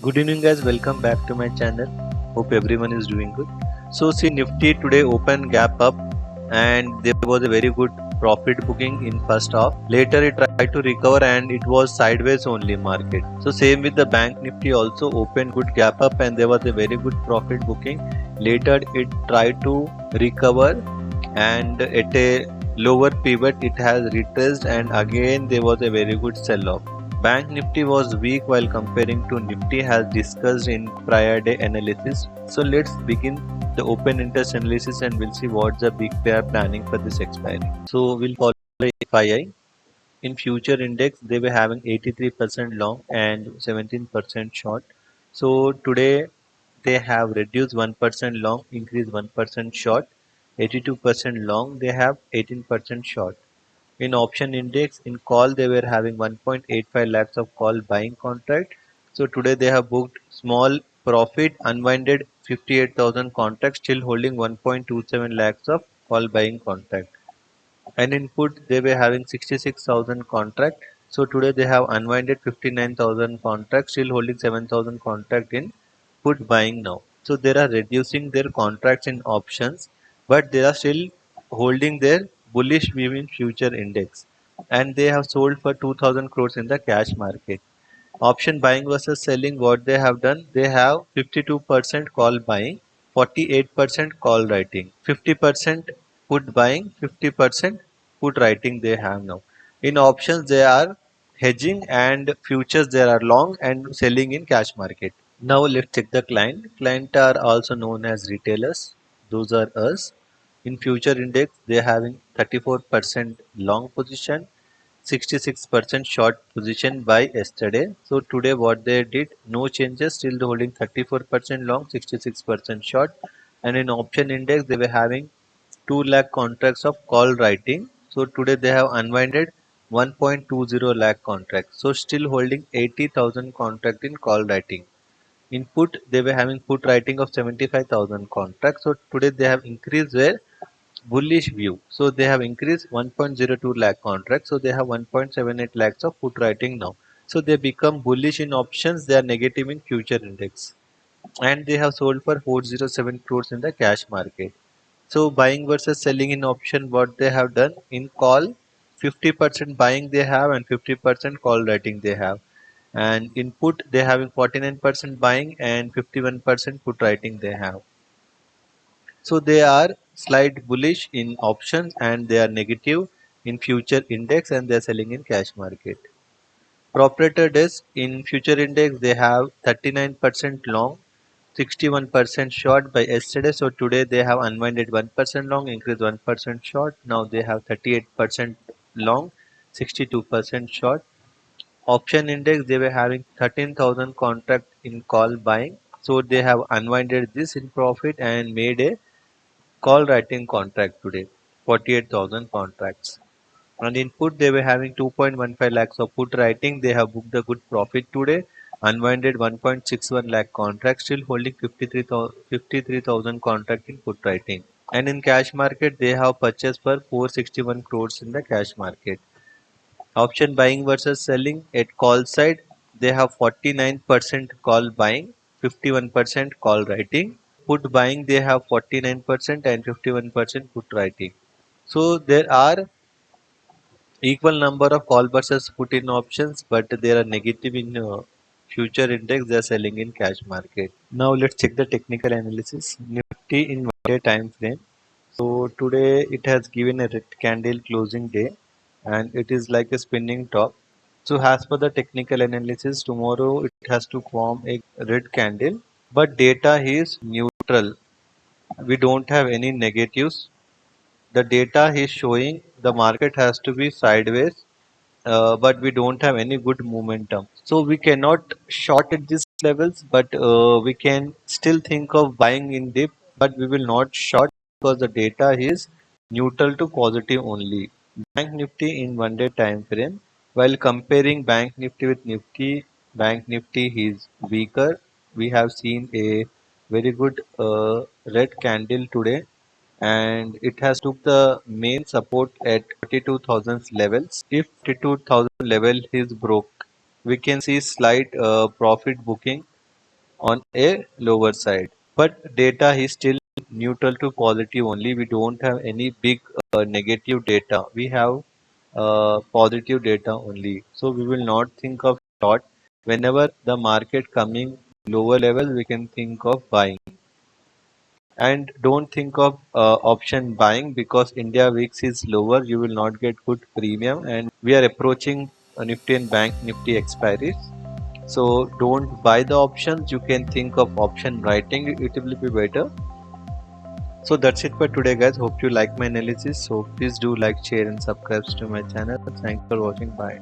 Good evening guys, welcome back to my channel. Hope everyone is doing good. So see, Nifty today opened gap up and there was a very good profit booking in first half. Later it tried to recover and it was sideways only market. So same with the Bank Nifty, also opened good gap up and there was a very good profit booking. Later it tried to recover and at a lower pivot it has retraced and again there was a very good sell off. Bank Nifty was weak while comparing to Nifty as discussed in prior day analysis. So let's begin the open interest analysis and we'll see what the big pair planning for this expiry. So we'll follow Fii. In future index they were having 83% long and 17% short. So today they have reduced 1% long, increased 1% short, 82% long, they have 18% short. In option index, in call they were having 1.85 lakhs of call buying contract. So today they have booked small profit, unwinded 58,000 contracts, still holding 1.27 lakhs of call buying contract. And in put they were having 66,000 contract. So today they have unwinded 59,000 contracts, still holding 7,000 contract in put buying now. So they are reducing their contracts in options, but they are still holding their bullish view in future index. And they have sold for 2,000 crores in the cash market. Option buying versus selling, what they have done, they have 52% call buying, 48% call writing, 50% put buying, 50% put writing they have now. In options they are hedging and futures they are long and selling in cash market. Now let's check the client. Client are also known as retailers. Those are us. In future index, they are having 34% long position, 66% short position by yesterday. So today what they did, no changes, still holding 34% long, 66% short. And in option index, they were having 2 lakh contracts of call writing. So today they have unwinded 1.20 lakh contracts. So still holding 80,000 contract in call writing. In put, they were having put writing of 75,000 contracts. So today they have increased their bullish view. So they have increased 1.02 lakh contracts. So they have 1.78 lakhs of put writing now. So they become bullish in options. They are negative in future index. And they have sold for 407 crores in the cash market. So buying versus selling in option, what they have done in call, 50% buying they have and 50% call writing they have. And in put they having 49% buying and 51% put writing they have. So they are slight bullish in options and they are negative in future index and they are selling in cash market. Proprietor desk in future index they have 39% long, 61% short by yesterday. So today they have unwinded 1% long, increased 1% short. Now they have 38% long, 62% short. Option index they were having 13,000 contract in call buying. So they have unwinded this in profit and made a call writing contract today, 48,000 contracts. And in put they were having 2.15 lakhs of put writing. They have booked a good profit today, unwinded 1.61 lakh contracts, still holding 53,000 contract in put writing. And in cash market they have purchased for 461 crores in the cash market. Option buying versus selling, at call side they have 49% call buying, 51% call writing. Put buying they have 49% and 51% put writing. So there are equal number of call versus put in options, but they are negative in future index. They are selling in cash market. Now let's check the technical analysis. Nifty in 1 day time frame. So today it has given a red candle closing day, and it is like a spinning top. So as per the technical analysis, tomorrow it has to form a red candle, but data is neutral. We don't have any negatives. The data is showing the market has to be sideways, but we don't have any good momentum. So we cannot short at these levels, but we can still think of buying in dip, but we will not short because the data is neutral to positive only. Bank Nifty in 1 day time frame. While comparing Bank Nifty with Nifty, Bank Nifty is weaker. We have seen a very good red candle today and it has took the main support at 42,000 levels. If 42,000 level is broke, we can see slight profit booking on a lower side. But data is still neutral to positive only. We don't have any big negative data. We have positive data only. So we will not think of short. Whenever the market coming lower level, we can think of buying. And don't think of option buying, because India VIX is lower. You will not get good premium, and we are approaching Nifty and Bank Nifty expiries. So don't buy the options. You can think of option writing. It will be better. So that's it for today, guys. Hope you like my analysis. So please do like, share, and subscribe to my channel. Thanks for watching. Bye.